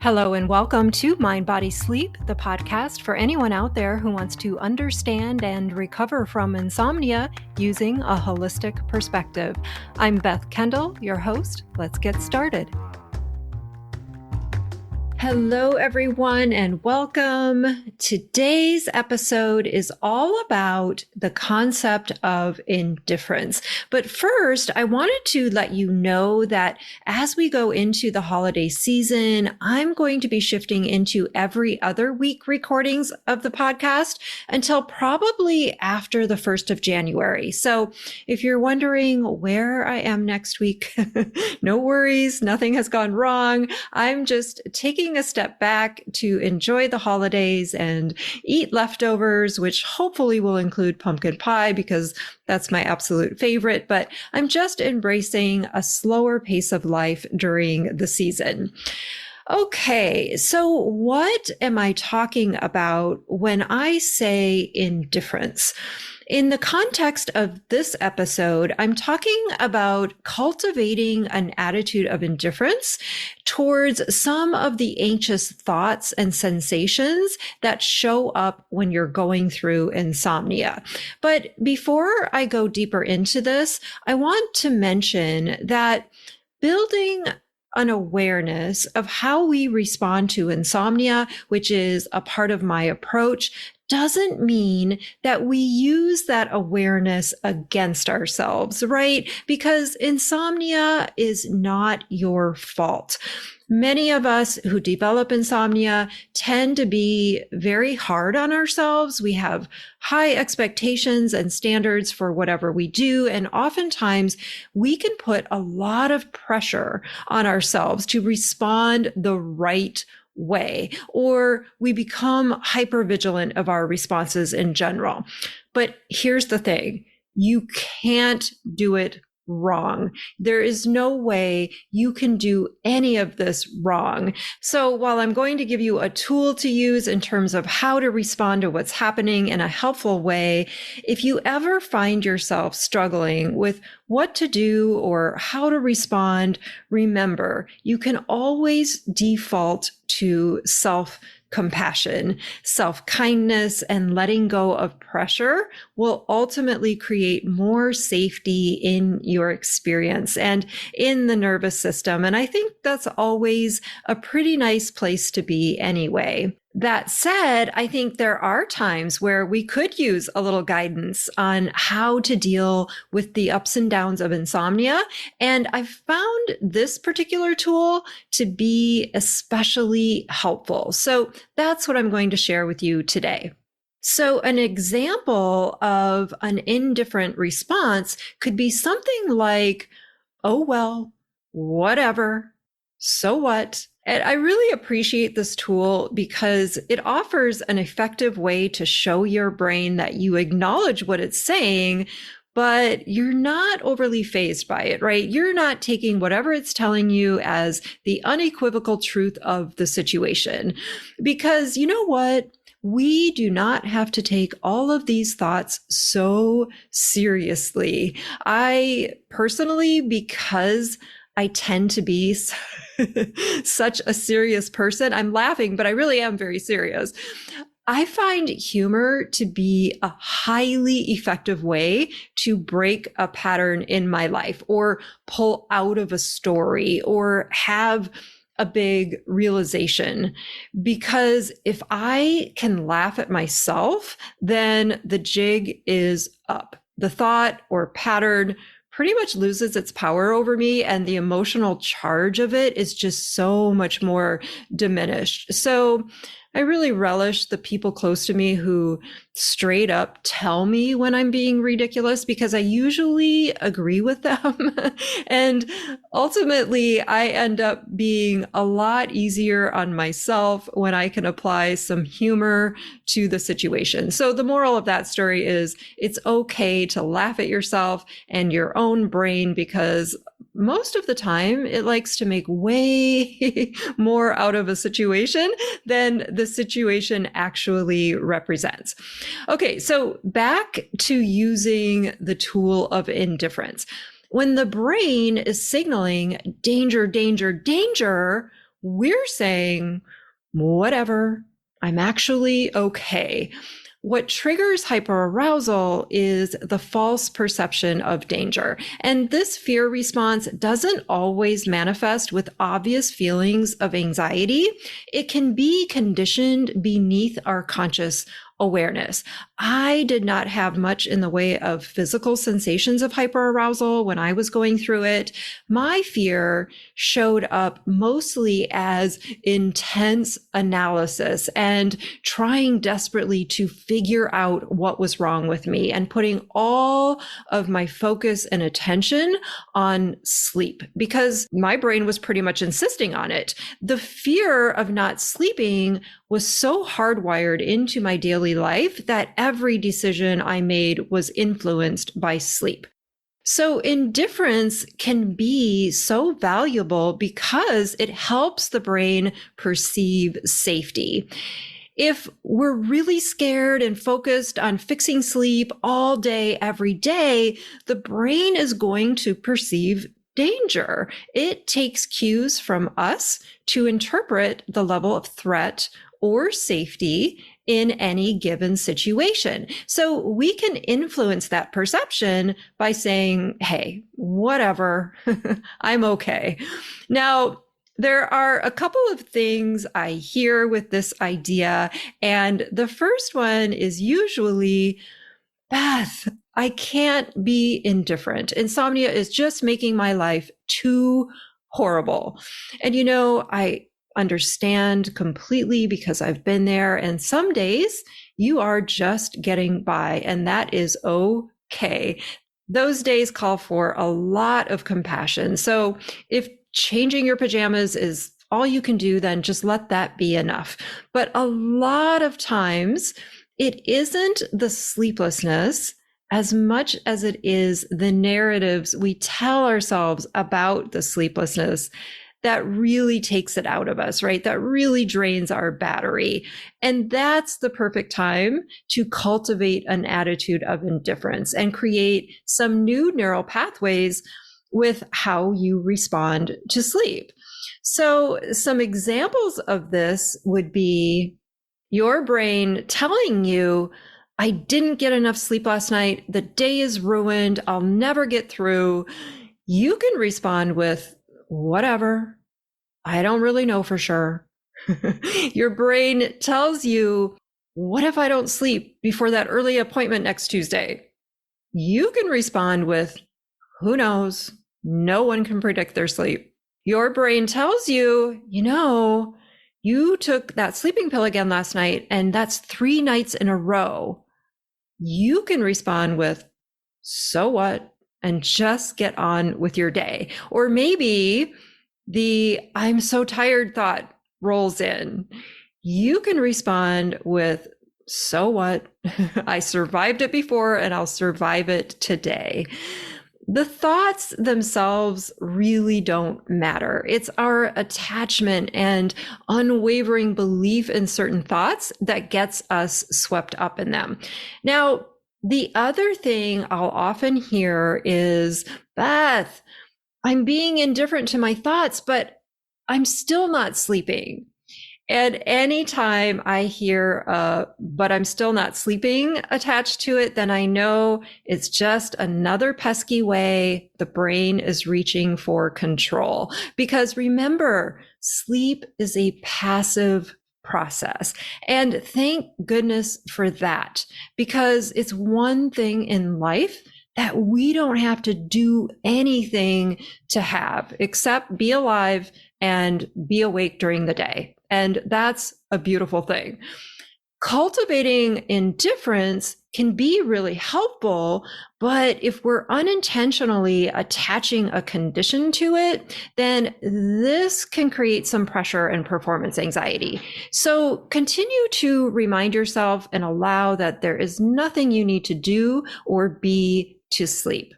Hello and welcome to Mind, Body, Sleep, the podcast for anyone out there who wants to understand and recover from insomnia using a holistic perspective. I'm Beth Kendall, your host. Let's get started. Hello, everyone, and welcome. Today's episode is all about the concept of indifference. But first, I wanted to let you know that as we go into the holiday season, I'm going to be shifting into every other week recordings of the podcast until probably after the 1st of January. So if you're wondering where I am next week, no worries, nothing has gone wrong. I'm just taking a step back to enjoy the holidays and eat leftovers, which hopefully will include pumpkin pie because that's my absolute favorite. But I'm just embracing a slower pace of life during the season. Okay, so what am I talking about when I say indifference? In the context of this episode, I'm talking about cultivating an attitude of indifference towards some of the anxious thoughts and sensations that show up when you're going through insomnia. But before I go deeper into this, I want to mention that building an awareness of how we respond to insomnia, which is a part of my approach, doesn't mean that we use that awareness against ourselves, right? Because insomnia is not your fault. Many of us who develop insomnia tend to be very hard on ourselves. We have high expectations and standards for whatever we do. And oftentimes we can put a lot of pressure on ourselves to respond the right way, or we become hypervigilant of our responses in general. But here's the thing, you can't do it wrong. There is no way you can do any of this wrong. So while I'm going to give you a tool to use in terms of how to respond to what's happening in a helpful way, if you ever find yourself struggling with what to do or how to respond, remember, you can always default to self-compassion. Self-kindness and letting go of pressure will ultimately create more safety in your experience and in the nervous system. And I think that's always a pretty nice place to be anyway. That said, I think there are times where we could use a little guidance on how to deal with the ups and downs of insomnia. And I've found this particular tool to be especially helpful. So that's what I'm going to share with you today. So an example of an indifferent response could be something like, oh, well, whatever, so what? And I really appreciate this tool because it offers an effective way to show your brain that you acknowledge what it's saying, but you're not overly fazed by it, right? You're not taking whatever it's telling you as the unequivocal truth of the situation. Because you know what? We do not have to take all of these thoughts so seriously. I personally, because I tend to be such a serious person. I'm laughing, but I really am very serious. I find humor to be a highly effective way to break a pattern in my life or pull out of a story or have a big realization. Because if I can laugh at myself, then the jig is up. The thought or pattern pretty much loses its power over me, and the emotional charge of it is just so much more diminished. So I really relish the people close to me who straight up tell me when I'm being ridiculous, because I usually agree with them. And ultimately, I end up being a lot easier on myself when I can apply some humor to the situation. So the moral of that story is it's okay to laugh at yourself and your own brain, because most of the time it likes to make way more out of a situation than the situation actually represents. Okay, so back to using the tool of indifference. When the brain is signaling danger, danger, danger, we're saying, whatever, I'm actually okay. What triggers hyperarousal is the false perception of danger. And this fear response doesn't always manifest with obvious feelings of anxiety. It can be conditioned beneath our conscious awareness. I did not have much in the way of physical sensations of hyperarousal when I was going through it. My fear showed up mostly as intense analysis and trying desperately to figure out what was wrong with me and putting all of my focus and attention on sleep because my brain was pretty much insisting on it. The fear of not sleeping was so hardwired into my daily life that every decision I made was influenced by sleep. So indifference can be so valuable because it helps the brain perceive safety. If we're really scared and focused on fixing sleep all day, every day, the brain is going to perceive danger. It takes cues from us to interpret the level of threat or safety in any given situation. So we can influence that perception by saying, hey, whatever, I'm okay. Now, there are a couple of things I hear with this idea. And the first one is usually, Beth, I can't be indifferent. Insomnia is just making my life too horrible. And I understand completely because I've been there. And some days you are just getting by, and that is okay. Those days call for a lot of compassion. So if changing your pajamas is all you can do, then just let that be enough. But a lot of times it isn't the sleeplessness as much as it is the narratives we tell ourselves about the sleeplessness that really takes it out of us, right? That really drains our battery. And that's the perfect time to cultivate an attitude of indifference and create some new neural pathways with how you respond to sleep. So some examples of this would be your brain telling you, I didn't get enough sleep last night. The day is ruined. I'll never get through. You can respond with, whatever. I don't really know for sure. Your brain tells you, what if I don't sleep before that early appointment next Tuesday? You can respond with, who knows? No one can predict their sleep. Your brain tells you, you took that sleeping pill again last night, and that's 3 nights in a row. You can respond with, so what? And just get on with your day. Or maybe the I'm so tired thought rolls in. You can respond with, so what? I survived it before and I'll survive it today. The thoughts themselves really don't matter. It's our attachment and unwavering belief in certain thoughts that gets us swept up in them. Now, the other thing I'll often hear is, Beth, I'm being indifferent to my thoughts, but I'm still not sleeping. And anytime I hear, but I'm still not sleeping attached to it, then I know it's just another pesky way the brain is reaching for control. Because remember, sleep is a passive process. And thank goodness for that, because it's one thing in life that we don't have to do anything to have except be alive and be awake during the day. And that's a beautiful thing. Cultivating indifference can be really helpful, but if we're unintentionally attaching a condition to it, then this can create some pressure and performance anxiety. So continue to remind yourself and allow that there is nothing you need to do or be to sleep.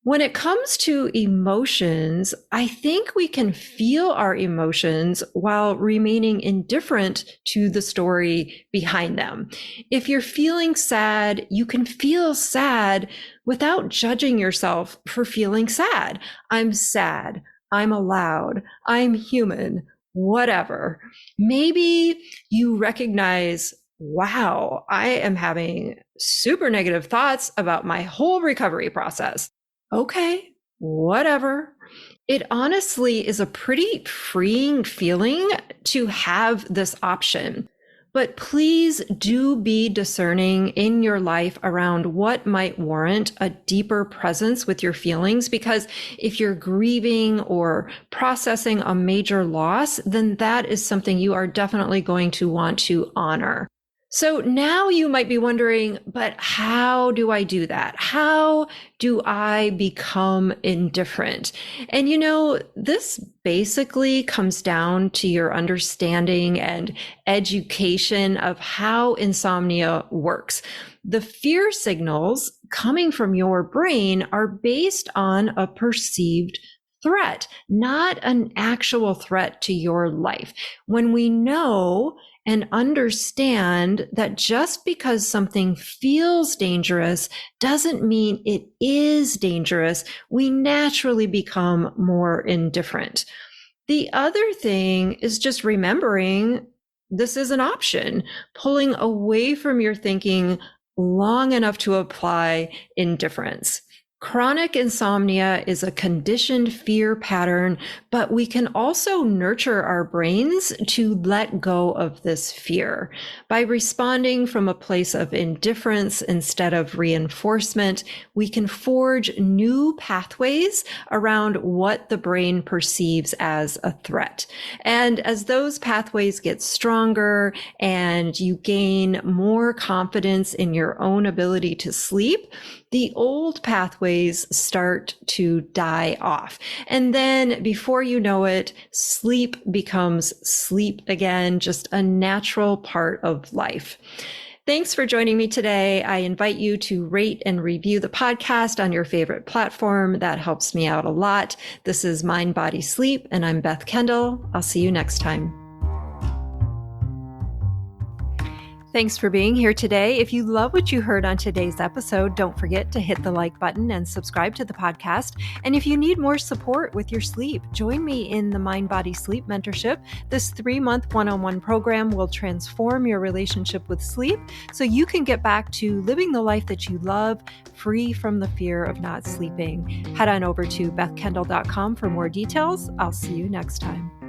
When it comes to emotions, I think we can feel our emotions while remaining indifferent to the story behind them. If you're feeling sad, you can feel sad without judging yourself for feeling sad. I'm sad. I'm allowed. I'm human. whatever. Maybe you recognize, wow, I am having super negative thoughts about my whole recovery process. Okay, whatever. It honestly is a pretty freeing feeling to have this option. But please do be discerning in your life around what might warrant a deeper presence with your feelings, because if you're grieving or processing a major loss, then that is something you are definitely going to want to honor. So now you might be wondering, but how do I do that? How do I become indifferent? And this basically comes down to your understanding and education of how insomnia works. The fear signals coming from your brain are based on a perceived threat, not an actual threat to your life. When we know and understand that just because something feels dangerous doesn't mean it is dangerous, we naturally become more indifferent. The other thing is just remembering this is an option, pulling away from your thinking long enough to apply indifference. Chronic insomnia is a conditioned fear pattern, but we can also nurture our brains to let go of this fear. By responding from a place of indifference instead of reinforcement, we can forge new pathways around what the brain perceives as a threat. And as those pathways get stronger and you gain more confidence in your own ability to sleep, the old pathways start to die off. And then before you know it, sleep becomes sleep again, just a natural part of life. Thanks for joining me today. I invite you to rate and review the podcast on your favorite platform. That helps me out a lot. This is Mind, Body, Sleep, and I'm Beth Kendall. I'll see you next time. Thanks for being here today. If you love what you heard on today's episode, don't forget to hit the like button and subscribe to the podcast. And if you need more support with your sleep, join me in the Mind, Body, Sleep Mentorship. This 3-month one-on-one program will transform your relationship with sleep so you can get back to living the life that you love, free from the fear of not sleeping. Head on over to bethkendall.com for more details. I'll see you next time.